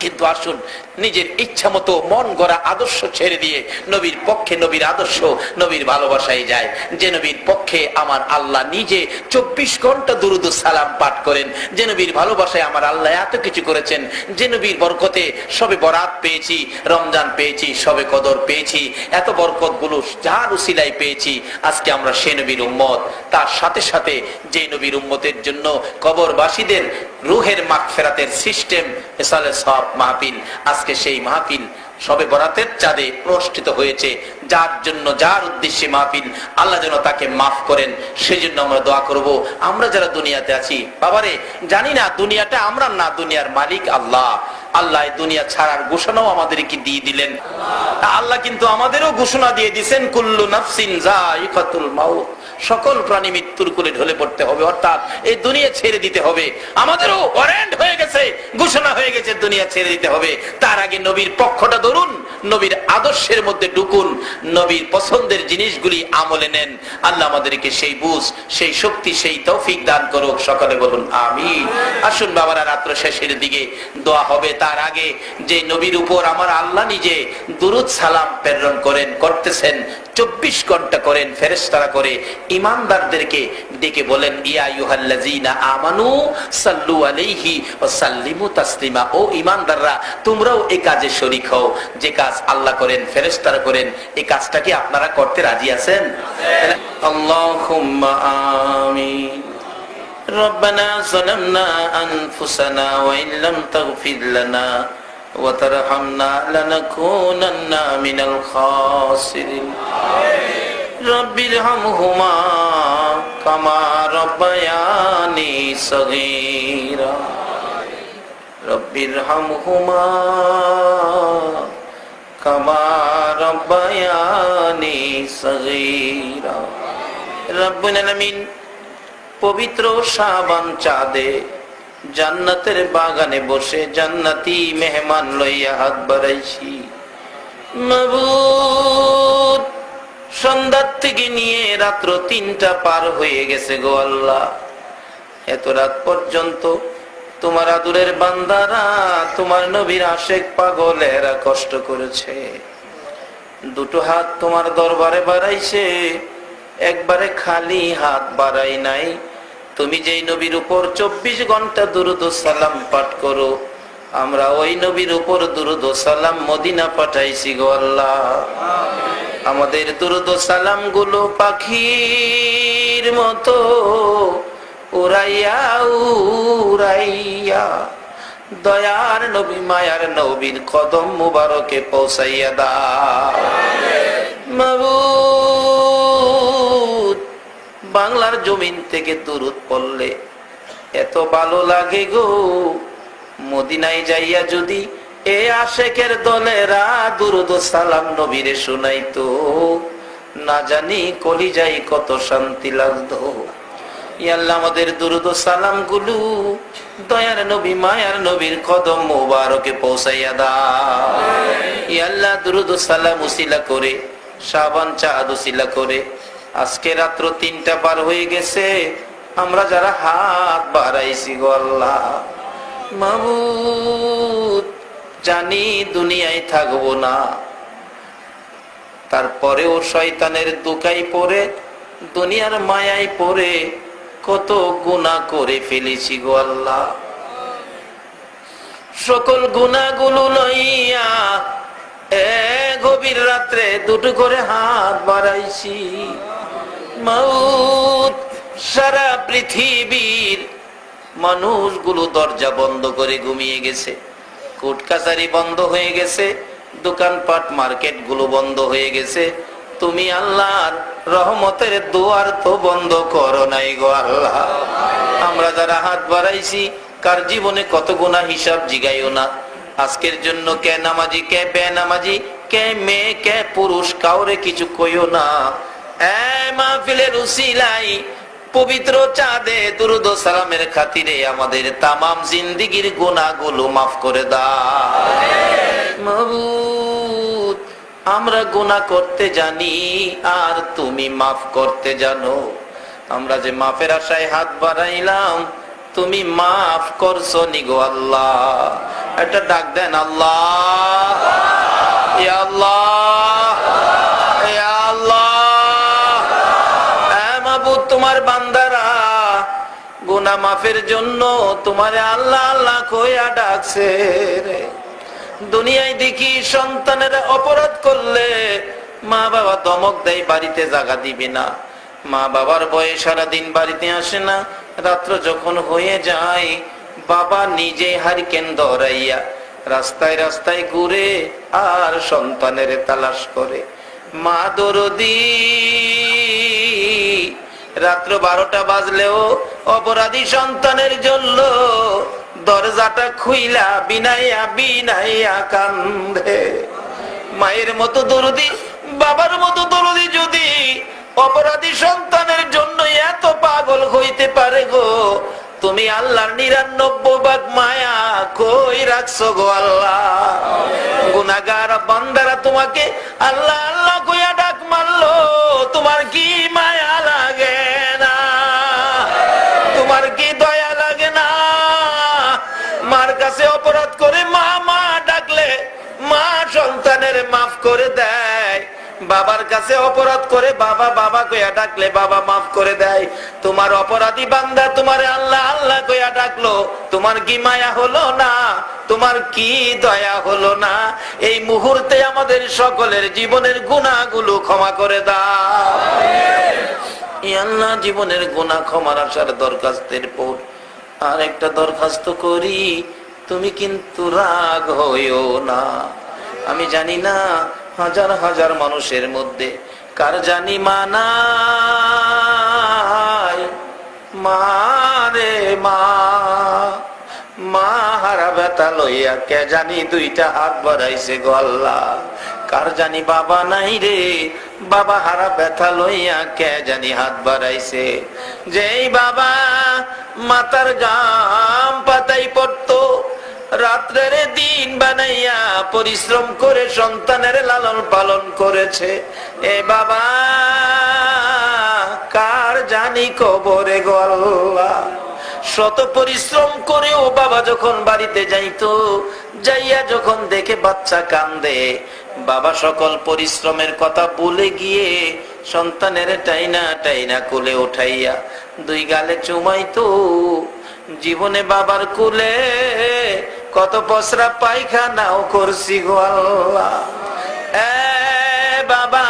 Speaker 1: কিন্তু আসুন নিজের ইচ্ছা মতো মন গড়া আদর্শ ছেড়ে দিয়ে নবীর পক্ষে, নবীর আদর্শ, নবীর ভালোবাসায় যায়। যে নবীর পক্ষে আমার আল্লাহ নিজে 24 ঘন্টা দুরুদ ও সালাম পাঠ করেন, যে নবীর ভালোবাসায় আমার আল্লাহ এত কিছু করেছেন, যে নবীর বরকতে সবে বরাত পেয়েছি, রমজান পেয়েছি, সবে কদর পেয়েছি, এত বরকত গুলো যার উসিলায় পেয়েছি। আজকে আমরা সে নবীর উম্মত। তার সাথে সাথে যে নবীর উম্মতের জন্য কবরবাসীদের রুহের মাগফিরাতের সিস্টেম ইসালে সব মাহফিল, আজকে সেই মাহফিল সবে বরাতের চাঁদে অনুষ্ঠিত হয়েছে। যার জন্য, যার উদ্দেশ্যে মাহফিল, আল্লাহ যেন তাকে মাফ করেন, সেজন্য আমরা দোয়া করব। আমরা যারা দুনিয়াতে আছি, বাবারে জানি না দুনিয়াটা আমরা না, দুনিয়ার মালিক আল্লাহ। আল্লাহ দুনিয়া ছাড়ার ঘোষণাও আমাদেরকে দিয়ে দিলেন। আল্লাহ কিন্তু আমাদেরও ঘোষণা দিয়ে দিয়েছেন, কুল্লু নাফসিন যায়িকাতুল মাউত, সকল প্রাণী মৃত্যুর কোলে ঢলে পড়তে হবে, অর্থাৎ এই দুনিয়া ছেড়ে দিতে হবে। আমাদেরও ওয়ারেন্ট হয়ে গেছে, ঘোষণা হয়ে গেছে দুনিয়া ছেড়ে দিতে হবে। তার আগে নবীর পক্ষটা ধরুন, নবীর আদর্শের মধ্যে ঢুকুন, নবীর পছন্দের জিনিসগুলি আমলে নেন। আল্লাহ আমাদেরকে সেই বুঝ, সেই শক্তি, সেই তৌফিক দান করুক। সকলে বলুন আমিন। আসুন বাবারা, রাত্র শেষের দিকে দোয়া হবে। তার আগে যে নবীর উপর আমার আল্লাহ নিজে দুরুদ সালাম প্রেরণ করেন, করতেছেন, 24 ঘন্টা করেন ফেরেশতারা করে, ইমানদারদেরকে ডেকে বলেন, ইয়া আইয়ুহাল্লাযীনা আমানু সাল্লু আলাইহি ওয়া সাল্লিমু তাসলিমা। ও ইমানদাররা, তোমরাও এই কাজে শরীক হও। যে কাজ আল্লাহ করেন, ফেরেশতারা করেন, এই কাজটা কি আপনারা করতে রাজি আছেন? আল্লাহুম্মা আমিন। রব্বানা যালামনা আনফুসানা ওয়া ইল্লাম তাগফির লানা ওয়া তারহামনা লানাকুনান্না মিনাল খাসিরিন। রব্বিরহামহুমা কামা রাব্বায়ানি সগীরা। রব্বিরহামহুমা কামা রাব্বায়ানি সগীরা। রব্বুল আলামিন, পবিত্র শাবান চাঁদে জান্নাতের বাগানে বসে জান্নাতি মেহমান লইয়া হাত বাড়াইছি। মাবুদ, সন্ধ্যার থেকে নিয়ে রাত্র 3টা পার হয়ে গেছে গো আল্লাহ। এত রাত পর্যন্ত তোমার আদুরের বান্দারা, তোমার নবীর আশেক পাগলেরা কষ্ট করেছে। দুটো হাত তোমার দরবারে বাড়াইছে, একবারে খালি হাত বাড়াই নাই। তুমি যেই নবীর উপর 24 ঘন্টা দুরূদ ও সালাম পাঠ করো, আমরা ওই নবীর উপর দুরূদ ও সালাম মদিনা পাঠাইছি গো আল্লাহ। আমাদের দুরূদ ও সালাম গুলো পাখির মতো উড়াইয়া উড়াইয়া দয়ার নবী মায়ার নবীর কদম মুবারকে পৌঁছাইয়া দাও। মাবুদ, বাংলার জমিন থেকে দুরূদ পড়লে এত ভালো লাগে গো, মদিনায় যাইয়া যদি এ আশেকের দলেরা দুরূদ ও সালাম নবীরে শুনাইতো, না জানি কলিজায় কত শান্তি লাগতো। ইয়া আল্লাহ, আমাদের দুরূদ ও সালাম গুলো দয়ার নবী মায়ার নবীর কদম মুবারকে পৌঁছাইয়া দাও। ইয়া আল্লাহ, দুরূদ ও সালাম উসিলা করে, শাবান চাঁদ উসিলা করে, আজকে রাত্র 3টা পার হয়ে গেছে, আমরা যারা হাত বাড়াইছি গো আল্লাহ, মাবুদ জানি দুনিয়ায় থাকবো না, তারপরেও শয়তানের দুকাই পড়ে, দুনিয়ার মায়ায় পড়ে কত গুনাহ করে ফেলেছি গো আল্লাহ। সকল গুনাহগুলো লইয়া গভীর রাত্রে দুটো করে হাত বাড়াইছি। মাউত, সারা পৃথিবীর মানুষগুলো দরজা বন্ধ করে ঘুমিয়ে গেছে, কোর্ট কাছারি বন্ধ হয়ে গেছে, দোকানপাট মার্কেট গুলো বন্ধ হয়ে গেছে। তুমি আল্লাহর রহমতের দুয়ার তো বন্ধ করো নাই গো আল্লাহ। আমরা যারা হাত বাড়াইছি, কার জীবনে কত গুনাহ হিসাব জিগাইও না। আজকের জন্য কে নামাজি, কে বেনামাজি, কে মেয়ে, কে পুরুষ, কাউরে কিছু কইও না। মাহফিলের উসিলাই পবিত্র চাঁদে দুরূদ ও সালামের খাতিরে আমাদের তামাম জিন্দেগীর গুনাহগুলো মাফ করে দাও। মাবুদ, আমরা গুনাহ করতে জানি আর তুমি মাফ করতে জানো। আমরা যে মাফের আশায় হাত বাড়াইলাম, তুমি মাফ করছো নি গো আল্লাহ। একটা ডাক দেন, আল্লাহ, ইয়া আল্লাহ, ইয়া আল্লাহ। মাবুদ, তোমার বান্দারা গুনাহ মাফের জন্য তোমারে আল্লাহ আল্লাহ কইয়া ডাকছে রে। দুনিয়ায় দেখি সন্তানেরা অপরাধ করলে মা বাবা ধমক দেয়, বাড়িতে জায়গা দিবে না। মা বাবার বয়ে সারাদিন বাড়িতে আসে না, রাত্র যখন হয়ে যায় বাবা নিজে হারিকেন ধরাইয়া রাস্তায় রাস্তায় ঘুরে আর সন্তানের তালাশ করে। মা দরদি, রাত্র 12টা বাজলেও অপরাধী সন্তানের জন্য দরজাটা খুইলা বিনাইয়া বিনাইয়া কান্দে। মায়ের মতো দরদি, বাবার মতো দরদি যদি অপরাধী সন্তানের জন্য এত পাগল হইতে পারে গো, তুমি আল্লাহর 99 ভাগ মায়া কই রাখছো গো আল্লাহ। গুনাহগার বান্দারা তোমাকে আল্লাহ আল্লাহ কইয়া ডাক মারলো, তোমার কি মায়া লাগে না? তোমার কি দয়া লাগে না? মার কাছে অপরাধ করে মা মা ডাকলে মা সন্তানের মাফ করে দেয়, বাবার কাছে অপরাধ করে বাবা বাবা কইয়া ডাকলে বাবা মাফ করে দেয়। তোমার অপরাধী বান্দা তোমার আল্লাহ আল্লাহ কইয়া ডাকলো, তোমার কি মায়া হলো না? তোমার কি দয়া হলো না? এই মুহূর্তে আমাদের সকলের জীবনের গুনাহগুলো ক্ষমা করে দাও। আল্লাহ, জীবনের গুনাহ ক্ষমার আসার দরখাস্তের পর আর একটা দরখাস্ত করি, তুমি কিন্তু রাগ হইও না। আমি জানি না হাজার হাজার মানুষের মধ্যে কার জানি মা নাই। মা রে মা, মা হারা ব্যথা লইয়া কে জানি 2টা হাত বাড়াইছে গো আল্লাহ। কার জানি বাবা নাই রে, বাবা হারা ব্যথা লইয়া কে জানি হাত বাড়াইছে। যেই বাবা মাথার গাম পাতাই পড়তো, রাত্রের দিন বানাইয়া পরিশ্রম করে সন্তানের লালন পালন করেছে, এ বাবা কার জানি কবরে গো আল্লাহ। শত পরিশ্রম করেও বাবা যখন বাড়িতে যাইতো, যাইয়া যখন দেখে বাচ্চা কান্দে, বাবা সকল পরিশ্রমের কথা ভুলে গিয়ে সন্তানের টাইনা টাইনা কোলে উঠাইয়া দুই গালে চুমাইতো। জীবনে বাবার কোলে কত পসরা পায়খানাও করছি গো আল্লাহ। বাবা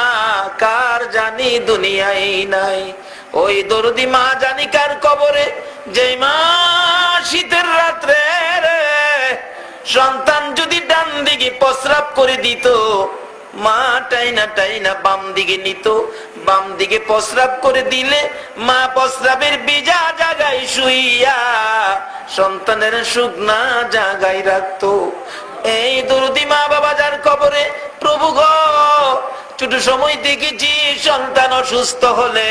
Speaker 1: কার জানি দুনিয়ায় নাই, ওই দরদি মা জানি কার কবরে, যে মা শীতের রাত্রে সন্তান যদি ডান দিকে প্রস্রাব করে দিত, মা টাইনা টাইনা বাম দিকে নিত, বাম দিকে প্রস্রাব করে দিলে মা প্রস্রাবের ভিজা জায়গায় শুইয়া সন্তানের শুকনা জায়গায় রাখতো। এই দরদি মা বাবা যার কবরে, প্রভু গো ছোট সময় দেখেছি সন্তান অসুস্থ হলে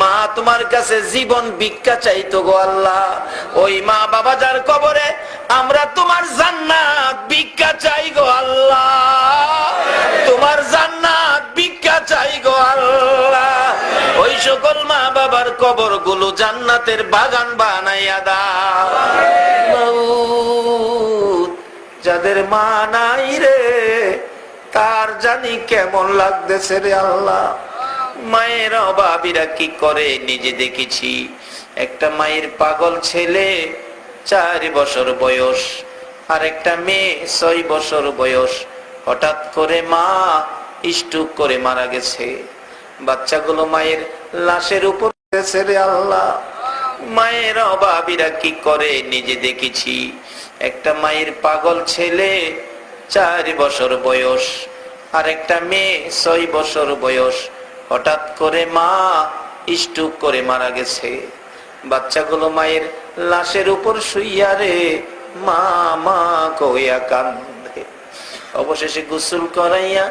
Speaker 1: মা তোমার কাছে জীবন ভিক্ষা চাইতো গো আল্লাহ। ওই মা বাবা যার কবরে আমরা তোমার জান্নাত ভিক্ষা চাই গো আল্লাহ, তোমার জান্নাত ভিক্ষা চাই গো আল্লাহ। ওই সকল মা বাবার কবর গুলো জান্নাতের বাগান বানাইয়া দাও। যাদের মা নাই রে তার জানি কেমন লাগতেছে রে আল্লাহ। মায়ের অভাবীরা কি করে নিজে দেখেছি। একটা মায়ের পাগল ছেলে 4 বছর বয়স, আর একটা মেয়ে 6 বছর বয়স, হঠাৎ করে মা স্ট্রোক করে মারা গেছে। বাচ্চাগুলো মায়ের লাশের উপর রে আল্লাহ। মায়ের অভাবীরা কি করে নিজে দেখেছি। একটা মায়ের পাগল ছেলে 4 বছর বয়স, আর একটা মেয়ে 6 বছর বয়স, হঠাৎ করে মা স্ট্রোক করে মারা গেছে। বাচ্চাগুলো মায়ের লাশের উপর শুইয়া রে মা মা কইয়া কান্দে। অবশেষে গোসল করাইয়া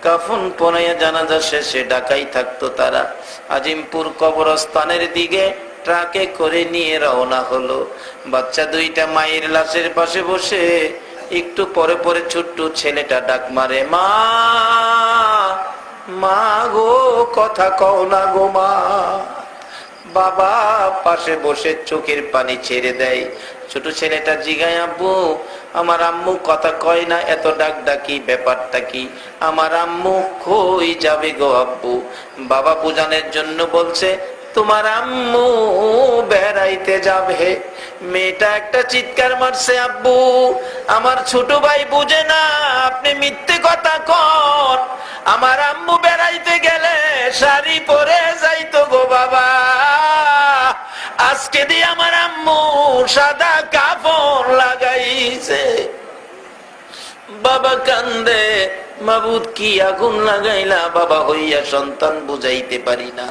Speaker 1: কাফন পরাইয়া জানাজা শেষে ঢাকায় থাকতো তারা। আজিমপুর কবরস্থানের দিকে ট্রাকে করে নিয়ে রওনা হলো। বাচ্চা দুইটা মায়ের লাশের পাশে বসে একটু পরে পরে ছোট্ট ছেলেটা ডাক মারে, মা মা গো কথা কও না গো মা। বাবা পাশে বসে চোখের পানি ছেড়ে দেয়। ছোট ছেলেটা জিগায়, আব্বু আমার আম্মু কথা কয় না, এত ডাক ডাকি ব্যাপারটা কি? আমার আম্মু কই যাবে গো আব্বু? বাবা বুঝানোর জন্য বলছে, তোমার আম্মু বেড়াইতে যাবে। মেয়েটা একটা চিৎকার মারছে, আব্বু আমার ছোট ভাই বুঝে না, আপনি মিথ্যে কথা কন। আমার আম্মু বেড়াইতে গেলে শাড়ি পরে যাইতো গো বাবা, আজকে দিয়ে আমার আম্মু সাদা কাপড় লাগাইছে। বাবা কান্দে, মাবুদ কি আগুন লাগাইলা বাবা হইয়া, সন্তান বুঝাইতে পারি না।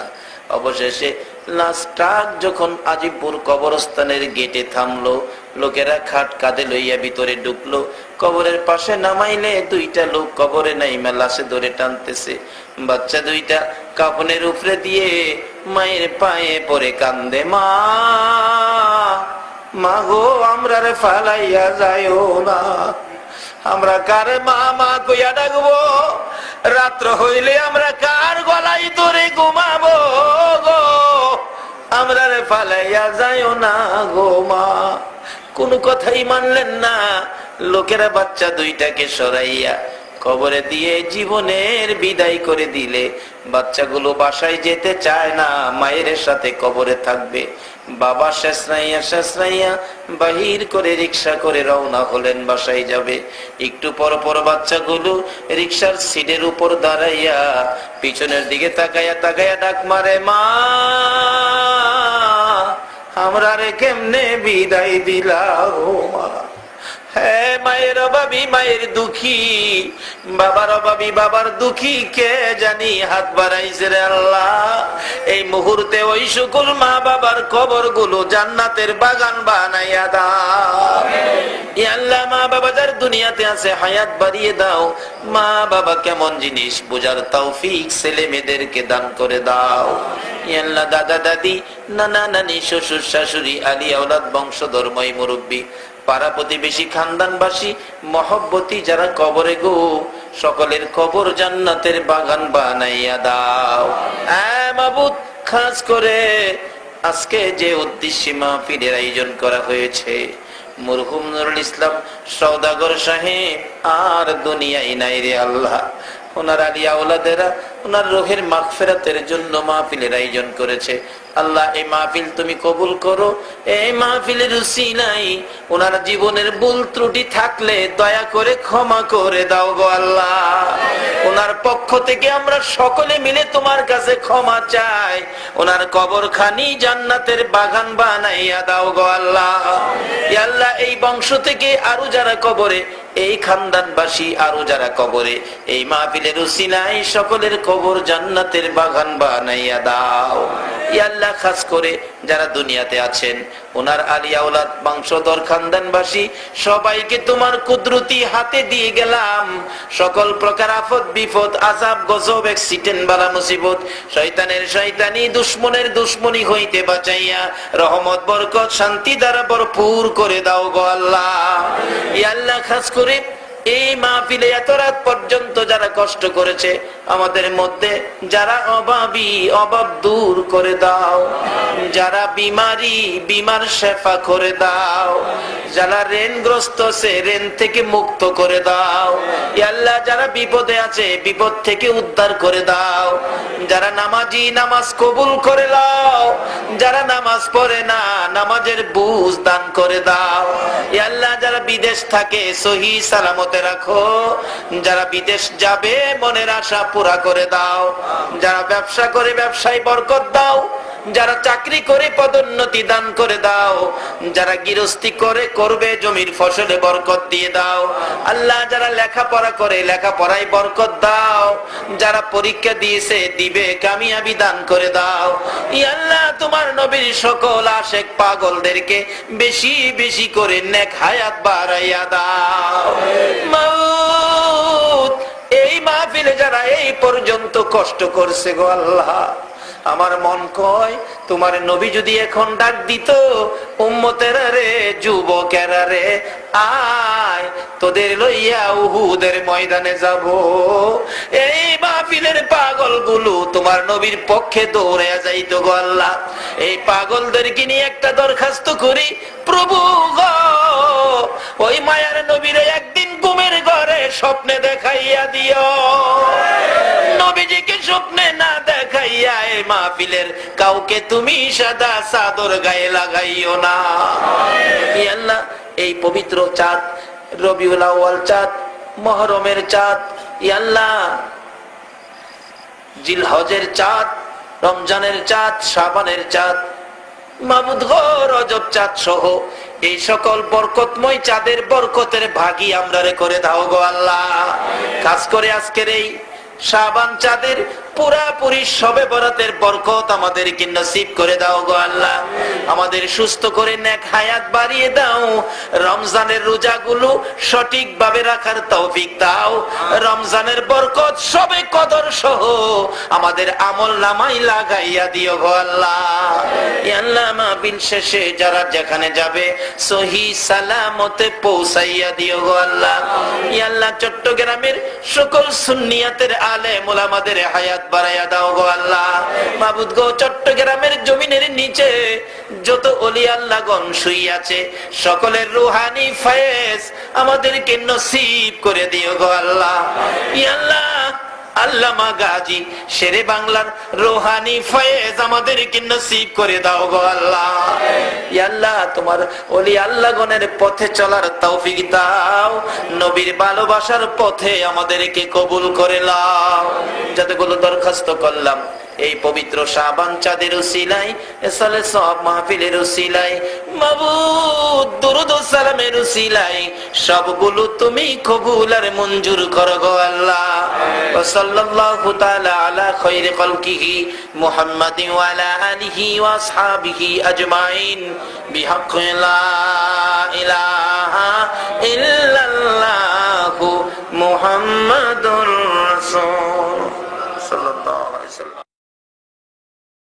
Speaker 1: অবশেষে লাস্ট ট্রাক যখন আজিমপুর কবরস্থানের গেটে থামলো, লোকেরা খাট কাঁধে লইয়া ভিতরে ঢুকলো। কবরের পাশে নামাইলে দুইটা লোক কবরে নাইমা লাশে ধরে টানতেছে। বাচ্চা দুইটা কাফনের উপরে দিয়ে মায়ের পায়ে পড়ে কান্দে, মা মা গো আমরা রে ফালাইয়া যাইও না, আমরা কারে মা মা কইয়া ডাকবো? রাত্র হইলে আমরা কার গলায় ধরে ঘুমাবো গো? আমরা রে ফালাইয়া যাইও না গো মা। কোনো কথাই মানলেন না। লোকেরা বাচ্চা দুইটাকে সরাইয়া কবরে দিয়ে জীবনের বিদায় করে দিলে। বাচ্চাগুলো বাসায় যেতে চায় না, মায়ের সাথে কবরে থাকবে। বাবা শেষরাইয়া বাহির করে রিক্সা করে রওনা হলেন, বাসায় যাবে। একটু পর পর বাচ্চাগুলো রিক্সার সিটের উপর দাঁড়াইয়া পিছনের দিকে তাকাইয়া তাকাইয়া ডাক মারে, মা আমরা রে কেমনে বিদায় দিলা ও মা। হ্যাঁ মায়ের অভাবী মায়ের দুঃখী, বাবার অভাবী বাবার দুঃখী, কে জানি হাত বাড়াইছে রে আল্লাহ। এই মুহূর্তে ওই সকল মা বাবার কবর গুলো জান্নাতের বাগান বানাইয়া দাও। আল্লাহ মা বাবা যার দুনিয়াতে আছে হায়াত বাড়িয়ে দাও। মা বাবা কেমন জিনিস বোঝার তৌফিক ছেলে মেয়েদেরকে দান করে দাও। আল্লাহ দাদা দাদি নানা নানি শ্বশুর শাশুড়ি আলী আওলাদ বংশধর্মী মুরব্বী পাড়া প্রতিবেশী খানদানবাসী মহব্বতী যারা কবরে গো, সকলের কবর জান্নাতের বাগান বানাইয়া দাও। মাবুদ খাস করে আজকে যে উদ্দেশ্যে মাহফিলের আয়োজন করা হয়েছে, মরহুম নুরুল ইসলাম সওদাগর সাহেব আর দুনিয়ায় নাই রে আল্লাহ। ওনার আলিয়া ওলাদেরা ওনার রোহের মাগফিরাতের জন্য মাহফিলের আয়োজন করেছে। আল্লাহ এই মাহফিল তুমি কবুল করো। এই মাহফিলের উসিলাই ওনার জীবনের ভুল ত্রুটি থাকলে দয়া করে ক্ষমা করে দাও গো আল্লাহ। ওনার পক্ষ থেকে আমরা সকলে মিলে তোমার কাছে ক্ষমা চাই। ওনার কবরখানি জান্নাতের বাগান বানাইয়া দাও গো আল্লাহ। ইয়া আল্লাহ, এই বংশ থেকে আরো যারা কবরে, এই খানদানবাসী আরো যারা কবরে, এই মাহফিলের উসিলাই সকলের কবর জান্নাতের বাগান বানাইয়া দাও। ইয়া আল্লাহ, খাস করে যারা দুনিয়াতে আছেন, ওনার আলিয়া ওলাদ বংশধর খানদানবাসী সবাইকে তোমার কুদরতি হাতে দিয়ে গেলাম। সকল প্রকার আফত বিপদ, আযাব গজব, অ্যাক্সিডেন্ট, বালা মুসিবত, শয়তানের শয়তানি, দুশমনের দুশমনি হইতে বাঁচাইয়া রহমত বরকত শান্তি দ্বারা ভরপুর করে দাও গো আল্লাহ। ইয়া আল্লাহ, খাস করে এই মাহফিলে এত রাত পর্যন্ত যারা কষ্ট করেছে, আমাদের মধ্যে যারা অভাবী, অভাব দূর করে দাও। যারা বিমারি, বিমার শেফা করে দাও। যারা ঋণগ্রস্ত সে ঋণ থেকে মুক্ত করে দাও। ইয়া আল্লাহ, যারা বিপদে আছে বিপদ থেকে উদ্ধার করে দাও। যারা নামাজি নামাজ কবুল করে দাও। যারা নামাজ পড়ে না নামাজের বুঝ দান করে দাও। ইয়া আল্লাহ, যারা বিদেশ থাকে সহি সালামতে রাখো। যারা বিদেশ যাবে মনের আশা পুরা করে দাও। যারা ব্যবসা করে ব্যবসায় বরকত দাও। যারা চাকরি করে পদোন্নতি দান করে দাও। যারা গৃহস্থী করে করবে জমির ফসলে বরকত দিয়ে দাও। আল্লাহ, যারা লেখাপড়া করে লেখাপড়ায় বরকত দাও। যারা পরীক্ষা দিয়েছে দিবে কামিয়াবি দান করে দাও। ইয়া আল্লাহ, তোমার নবীর সকল আশেক পাগলদেরকে বেশি বেশি করে নেক হায়াত বাড়াইয়া দাও। মাউত এই মাহফিলে যারা এই পর্যন্ত কষ্ট করছে গো আল্লাহ, আমার মন কয় তোমার নবী যদি এখন ডাক দিত, উম্মতেরা রে, যুবকেরা রে, আয় তোদের লইয়া উহুদের ময়দানে যাব। এই মাহফিলের পাগল গুলো তোমার নবীর পক্ষে দৌড়ে যাইতো গো আল্লাহ। এই পাগলদেরকে নিয়ে একটা দরখাস্ত করি, প্রভু গো, ওই মায়ার নবীরে একদিন ঘুমের ঘরে স্বপ্নে দেখাইয়া দিও। নবীজিকে স্বপ্নে না দেখাইয়া এই মাহফিলের কাউকে তুমি সাদা চাদর গায়ে লাগাইও না। ইয়া আল্লাহ, এই পবিত্র চাঁদ, রবিউল আউয়াল চাঁদ, মুহররমের চাঁদ, ইয়া আল্লাহ, জিলহজের চাঁদ, রমজানের চাঁদ, শাবানের চাঁদ, মাবুদ গো, রজব চাঁদ সহ এই সকল বরকতময় চাঁদের বরকতের ভাগী আমরা রে করে দাও গো আল্লাহ। খাস করে আজকের এই শাবান চাঁদের পুরাপুরি শবে বরাতের বরকত আমাদেরকে নসিব করে দাও গো আল্লাহ। আমাদের সুস্থ করে নেক হায়াত বাড়িয়ে দাও। রমজানের রোজাগুলো সঠিকভাবে রাখার তৌফিক দাও। রমজানের বরকত শবে কদর সহ আমাদের আমল নামায় লাগাইয়া দিও গো আল্লাহ। ইয়া আল্লাহ, মাহফিল শেষে যারা যেখানে যাবে সহি সালামতে পৌঁছাইয়া দিও গো আল্লাহ। ইয়া আল্লাহ, চট্টগ্রামের সকল সুন্নিয়াতের আলেম ওলামাদের হায়াত বাড়াইয়া দাও গো আল্লাহ। মাবুদ গো, চট্টগ্রামের জমিনের নিচে যত ওলি আল্লাহগণ শুই আছে সকলের রুহানি ফয়েজ আমাদেরকে নসিব করে দিও গো আল্লাহ। ইয়া আল্লাহ, আল্লামা গাজী শেরে বাংলার রুহানি ফয়েজ আমাদেরকে নসিব করে দাও গো আল্লাহ। ইয়া আল্লাহ, তোমার ওলি আল্লাহগণের পথে চলার তৌফিক দাও। নবীর ভালোবাসার পথে আমাদেরকে কবুল করে নাও। যতগুলো দরখাস্ত করলাম এই পবিত্র শাবান চাঁদের উসিলায়, এসালে সব মাহফিলের উসিলায়, মাবুদ দুরূদ ও সালামের উসিলায় সবগুলো তুমি কবুল আর মঞ্জুর করো গো আল্লাহ। ওয়া সাল্লাল্লাহু তাআলা আলা খায়রি খালকিহি মুহাম্মাদিন ওয়া আলা আলিহি ওয়া আসহাবিহি আজমাইন বিহাক্কি লা ইলাহা ইল্লাল্লাহু মুহাম্মাদুর রাসূল সাল্লাল্লাহু আলাইহি ওয়াসাল্লাম।